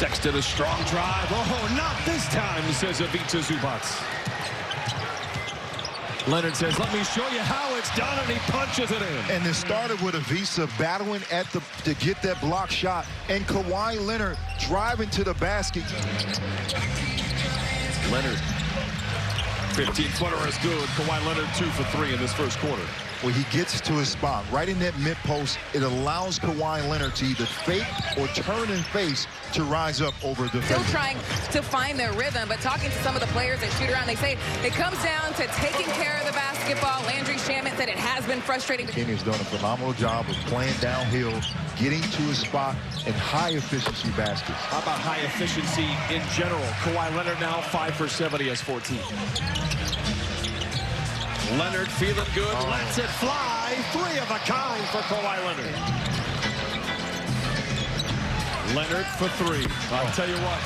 Sexton, a strong drive. Oh, not this time, says Ivica Zubac. Leonard says, let me show you how it's done, and he punches it in. And it started with Ivica battling to get that block shot, and Kawhi Leonard driving to the basket. Leonard, 15-footer is good. Kawhi Leonard 2 for 3 in this first quarter. Well, he gets to his spot right in that mid-post. It allows Kawhi Leonard to either fake or turn and face to rise up over the Still trying to find their rhythm, but talking to some of the players that shoot around, they say it comes down to taking care of the basketball. Landry Shamet said it has been frustrating. Kenny's done a phenomenal job of playing downhill, getting to his spot, and high-efficiency baskets. How about high efficiency in general? Kawhi Leonard now 5 for 7. He has 14. Leonard feeling good, lets it fly. 3 of a kind for Kawhi Leonard. Leonard for 3. I'll tell you what,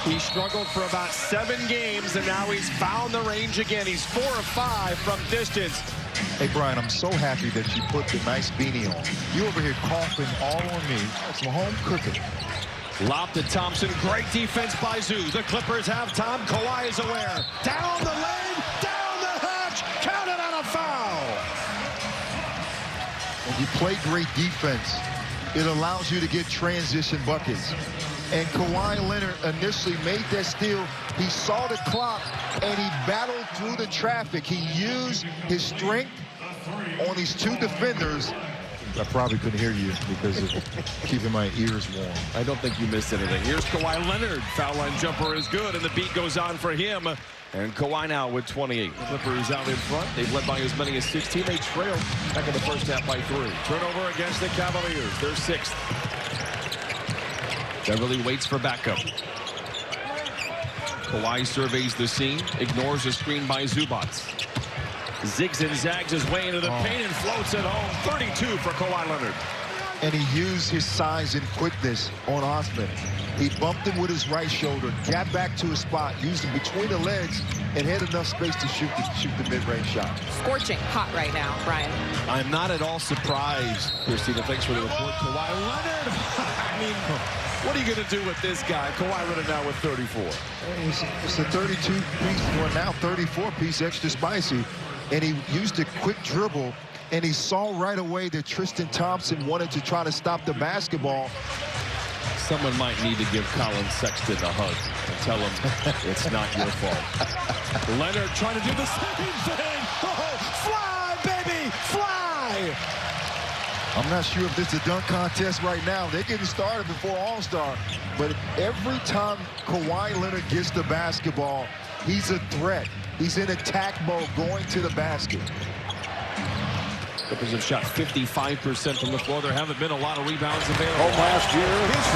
he struggled for about 7 games, and now he's found the range again. He's 4 of 5 from distance. Hey, Brian, I'm so happy that you put the nice beanie on. You over here coughing all on me. It's my home cooking. Lob to Thompson. Great defense by Zoo. The Clippers have time. Kawhi is aware. Down the lane. Down the hatch. Counted on a foul. When you play great defense, it allows you to get transition buckets. And Kawhi Leonard initially made that steal. He saw the clock, and he battled through the traffic. He used his strength on these 2 defenders. I probably couldn't hear you because of keeping my ears warm. I don't think you missed anything. Here's Kawhi Leonard. Foul line jumper is good, and the beat goes on for him. And Kawhi now with 28. The Clippers out in front. They've led by as many as 16. They trailed back in the first half by 3. Turnover against the Cavaliers. They're 6th. Beverly waits for backup. Kawhi surveys the scene, ignores a screen by Zubac. Zigs and zags his way into the paint and floats it home. 32 for Kawhi Leonard. And he used his size and quickness on Osman. He bumped him with his right shoulder, got back to his spot, used him between the legs, and had enough space to shoot the mid-range shot. Scorching hot right now, Brian. I'm not at all surprised, Christina. Thanks for the report. Kawhi Leonard. I mean, what are you going to do with this guy? Kawhi Leonard now with 34. It's a 32-piece, or now 34-piece extra spicy. And he used a quick dribble, and he saw right away that Tristan Thompson wanted to try to stop the basketball. Someone might need to give Colin Sexton a hug and tell him it's not your fault. Leonard trying to do the same thing. Oh, fly, baby, fly! I'm not sure if this is a dunk contest right now. They're getting started before All-Star. But every time Kawhi Leonard gets the basketball, he's a threat. He's in attack mode going to the basket. Clippers have shot 55% from the floor. There haven't been a lot of rebounds available. Last year,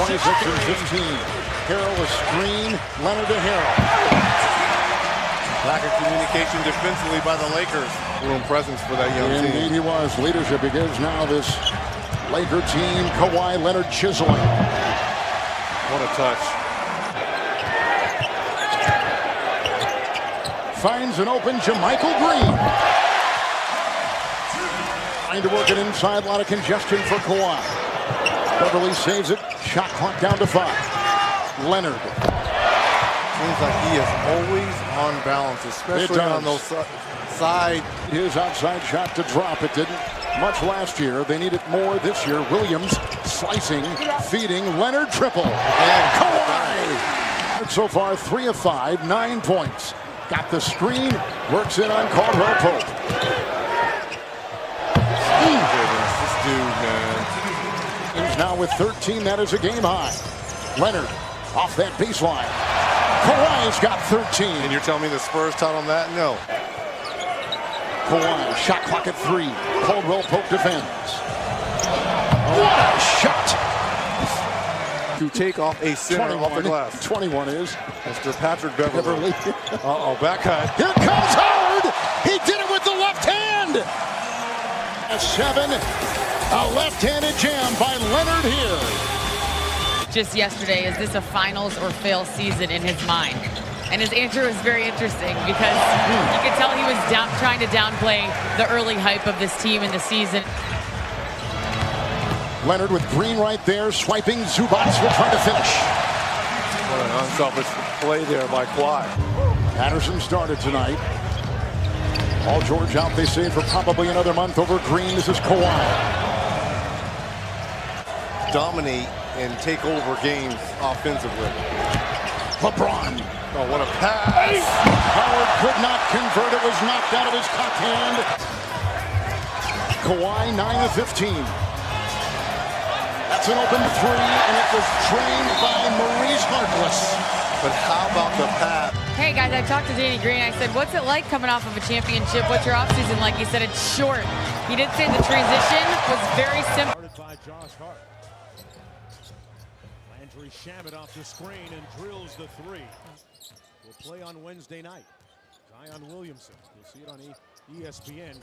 26 and 15. Harrell a screen. Leonard to Harrell. Lack of communication defensively by the Lakers. A little presence for that young team. Indeed he was. Leadership begins now. This Laker team. Kawhi Leonard chiseling. What a touch. Finds an open JaMychal Green. Trying to work it inside. A lot of congestion for Kawhi. Beverly saves it. Shot clock down to 5. Leonard. Seems like he is always on balance, especially on those side. His outside shot to drop. It didn't much last year. They need it more this year. Williams slicing, feeding. Leonard triple. And Kawhi. So far 3 of 5, 9 points. Got the screen. Works in on Caldwell Pope. This dude, man. He's now with 13. That is a game high. Leonard off that baseline. Kawhi's got 13. And you're telling me the Spurs taught him that? No. Kawhi, shot clock at 3. Caldwell Pope defends. What a shot! To take off a center off the glass. 21 is Mr. Patrick Beverly. Uh-oh, back cut. Here comes Howard! He did it with the left hand! A 7. A left-handed jam by Leonard here. Just yesterday, is this a finals or fail season in his mind? And his answer was very interesting because you could tell he was trying to downplay the early hype of this team in the season. Leonard with Green right there, swiping. Zubac will try to finish. What an unselfish play there by Kawhi. Patterson started tonight. Paul George out, they say, for probably another month over Green. This is Kawhi. Dominate and take over games offensively. LeBron. Oh, what a pass. Howard could not convert. It was knocked out of his cock hand. Kawhi, 9 of 15. That's an open three, and it was drained by Maurice Harkless. But how about the pass? Hey guys, I talked to Danny Green. I said, what's it like coming off of a championship? What's your offseason like? He said it's short. He did say the transition was very simple. Started by Josh Hart. Landry Shamet off the screen and drills the three. Will play on Wednesday night. Zion Williamson. You'll see it on ESPN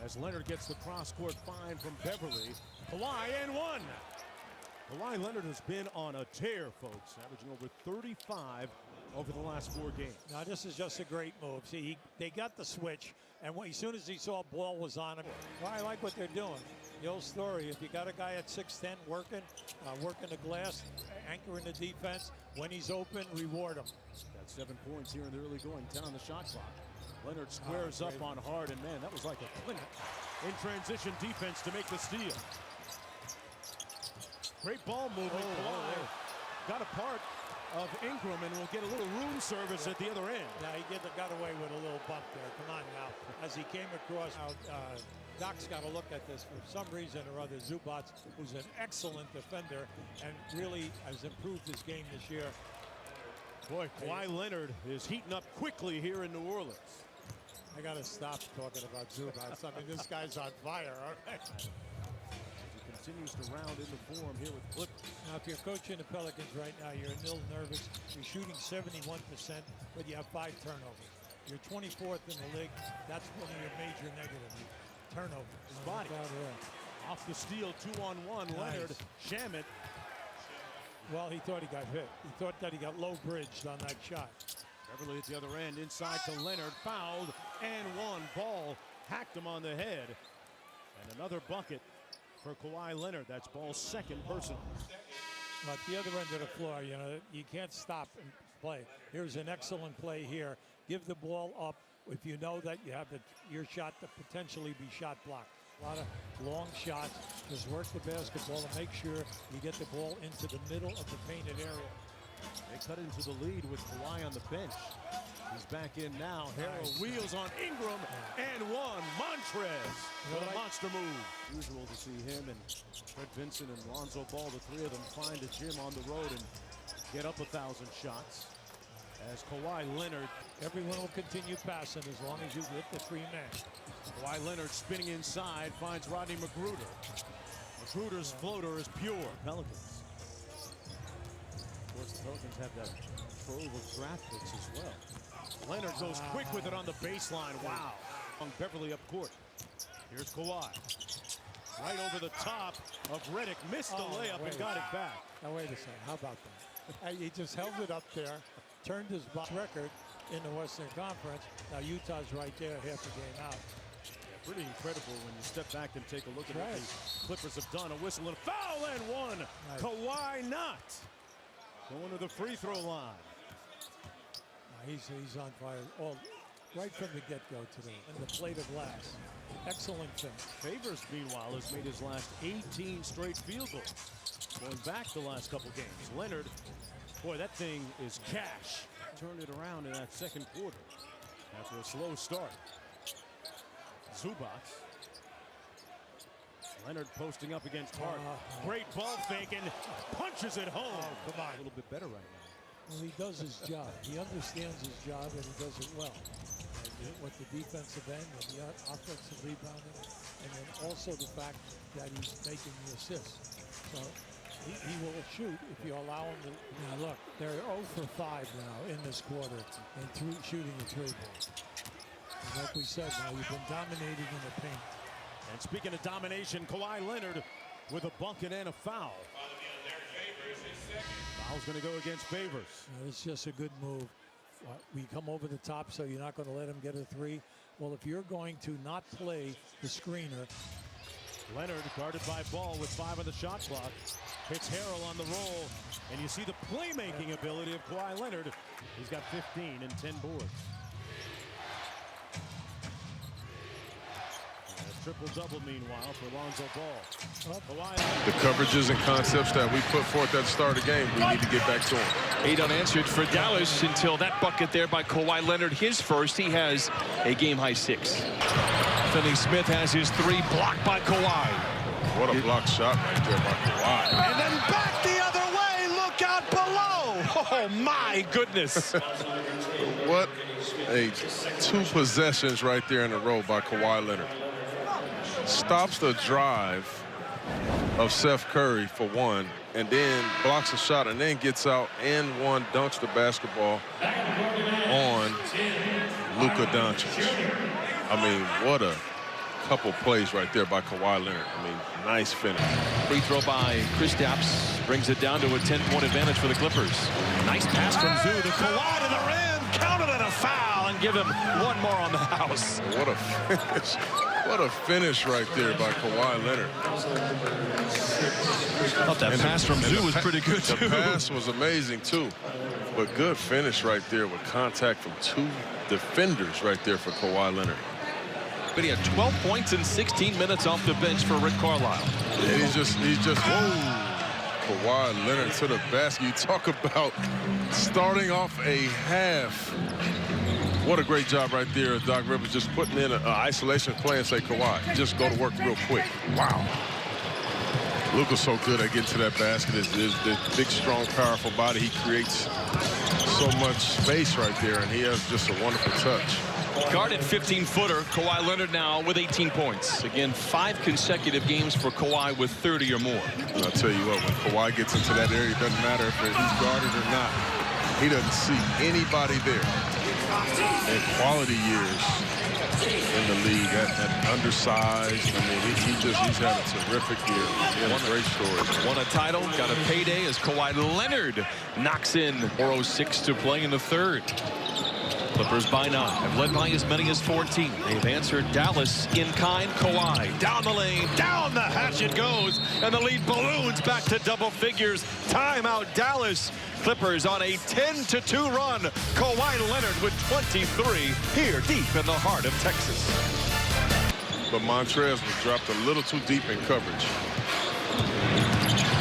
as Leonard gets the cross-court find from Beverly. Kawhi and one. Kawhi Leonard has been on a tear, folks, averaging over 35 over the last 4 games. Now this is just a great move. See, they got the switch, and as soon as he saw ball was on him, well, I like what they're doing. The old story, if you got a guy at 6'10" working the glass, anchoring the defense, when he's open, reward him. Got 7 points here in the early going, 10 on the shot clock. Leonard squares up on Hard, and man, that was like a clinic in transition defense to make the steal. Great ball movement. Got a part of Ingram and will get a little room service at the other end. Now he got away with a little bump there. Come on now. As he came across, Doc's got to look at this for some reason or other. Zubac, who's an excellent defender and really has improved his game this year. Boy, Kawhi Leonard is heating up quickly here in New Orleans. I got to stop talking about Zubac. I mean, this guy's on fire. All right. Continues to round into form here with Clippers. Now, if you're coaching the Pelicans right now, you're a little nervous. You're shooting 71%, but you have 5 turnovers. You're 24th in the league. That's one of your major negatives. Turnovers. His body. Off the steal, 2-on-1. Nice. Leonard, Shamet. Well, he thought he got hit. He thought that he got low bridged on that shot. Beverly at the other end, inside to Leonard, fouled, and one. Ball hacked him on the head. And another bucket for Kawhi Leonard. That's Ball's second personal. But the other end of the floor, you know, you can't stop and play. Here's an excellent play here. Give the ball up if you know that you have your shot to potentially be shot blocked. A lot of long shots. Just work the basketball and make sure you get the ball into the middle of the painted area. They cut into the lead with Kawhi on the bench. He's back in now. Harrell wheels on Ingram and one. Montrez with a monster move. Usual to see him and Fred Vincent and Lonzo Ball, the three of them, find a gym on the road and get up 1,000 shots. As Kawhi Leonard. Everyone will continue passing as long as you get the 3-man. Kawhi Leonard spinning inside, finds Rodney McGruder. McGruder's floater is pure. Pelicans. Of course, the Pelicans have that trove of draft picks as well. Leonard goes quick with it on the baseline. Wow. On Beverly up court. Here's Kawhi. Right over the top of Redick. Missed the layup and got it back. Now, wait a second. How about that? He just held it up there, turned his record in the Western Conference. Now, Utah's right there, half a game out. Yeah, pretty incredible when you step back and take a look at what the Clippers have done. A whistle and a foul and one. Nice. Kawhi not going to the free throw line. He's on fire right from the get-go today. And the plate of glass. Excellent finish. Favors, meanwhile, has made his last 18 straight field goals. Going back the last couple games. Leonard, boy, that thing is cash. Turned it around in that second quarter after a slow start. Zubac. Leonard posting up against Hart. Great ball fake and punches it home. Oh, come on. A little bit better right now. Well, he does his job. He understands his job, and he does it well. With the defensive end and the offensive rebounding, and then also the fact that he's making the assists. So he will shoot if you allow him to. Now look, they're 0 for 5 now in this quarter and shooting the 3 ball. And like we said, now you've been dominating in the paint. And speaking of domination, Kawhi Leonard with a bucket and a foul. Foul's going to go against Favors. It's just a good move. We come over the top, so you're not going to let him get a 3. Well, if you're going to not play the screener, Leonard guarded by Ball with 5 on the shot clock. Hits Harrell on the roll. And you see the playmaking ability of Kawhi Leonard. He's got 15 and 10 boards. Triple-double, meanwhile, for Lonzo Ball. The coverages and concepts that we put forth at the start of the game, we need to get back to them. 8 unanswered for Dallas until that bucket there by Kawhi Leonard. His first. He has a game-high 6. Finney-Smith has his 3 blocked by Kawhi. What a block shot right there by Kawhi. And then back the other way. Look out below. Oh, my goodness. What a 2 possessions right there in a row by Kawhi Leonard. Stops the drive of Seth Curry for 1, and then blocks a shot, and then gets out and dunks the basketball on Luka Doncic. I mean, what a couple plays right there by Kawhi Leonard. I mean, nice finish. Free throw by Kristaps brings it down to a 10-point advantage for the Clippers. Nice pass from Zoo to Kawhi to the rim, counted and a foul, and give him 1 more on the house. What a finish. What a finish right there by Kawhi Leonard. I thought that pass from Zoo was pretty good, too. The pass was amazing, too. But good finish right there with contact from 2 defenders right there for Kawhi Leonard. But he had 12 points in 16 minutes off the bench for Rick Carlisle. And he's just, whoa. Kawhi Leonard to the basket. You talk about starting off a half. What a great job right there. Doc Rivers just putting in an isolation play and say, Kawhi, just go to work real quick. Wow. Luka's so good at getting to that basket. His big, strong, powerful body. He creates so much space right there, and he has just a wonderful touch. Guarded 15-footer. Kawhi Leonard now with 18 points. Again, 5 consecutive games for Kawhi with 30 or more. And I'll tell you what, when Kawhi gets into that area, it doesn't matter if he's guarded or not. He doesn't see anybody there. And quality years in the league at undersized. I mean, he's had a terrific year. He had a great story. Won a title, got a payday as Kawhi Leonard knocks in 4:06 to play in the 3rd. Clippers by 9, have led by as many as 14. They've answered Dallas in kind. Kawhi down the lane, down the hatch it goes, and the lead balloons back to double figures. Timeout Dallas. Clippers on a 10-2 run. Kawhi Leonard with 23 here deep in the heart of Texas. But Montrez was dropped a little too deep in coverage.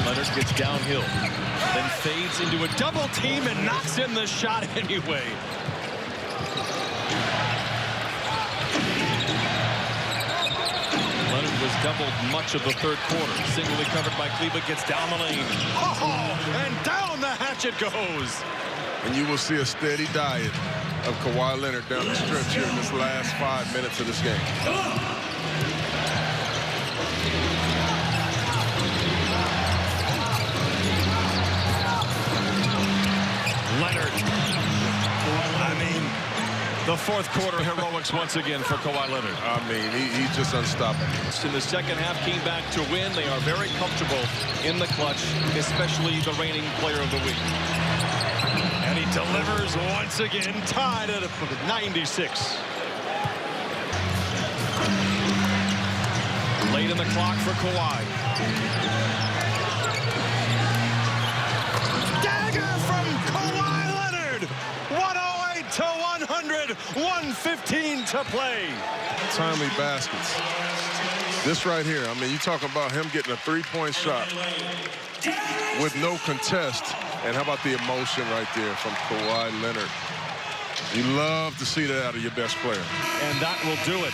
Leonard gets downhill, then fades into a double team and knocks in the shot anyway. Leonard was doubled much of the 3rd quarter. Singly covered by Cleveland, gets down the lane. Oh, and down the hatch it goes. And you will see a steady diet of Kawhi Leonard down the stretch here in this last 5 minutes of this game. Leonard. I mean, the 4th quarter heroics once again for Kawhi Leonard. I mean, he's just unstoppable. In the second half, came back to win. They are very comfortable in the clutch, especially the reigning player of the week. And he delivers once again, tied at 96. Late in the clock for Kawhi. Dagger from Kawhi Leonard. 108 to 100. 1:15 to play. Timely baskets. This right here, I mean, you talk about him getting a 3-point shot with no contest. And how about the emotion right there from Kawhi Leonard? You love to see that out of your best player. And that will do it.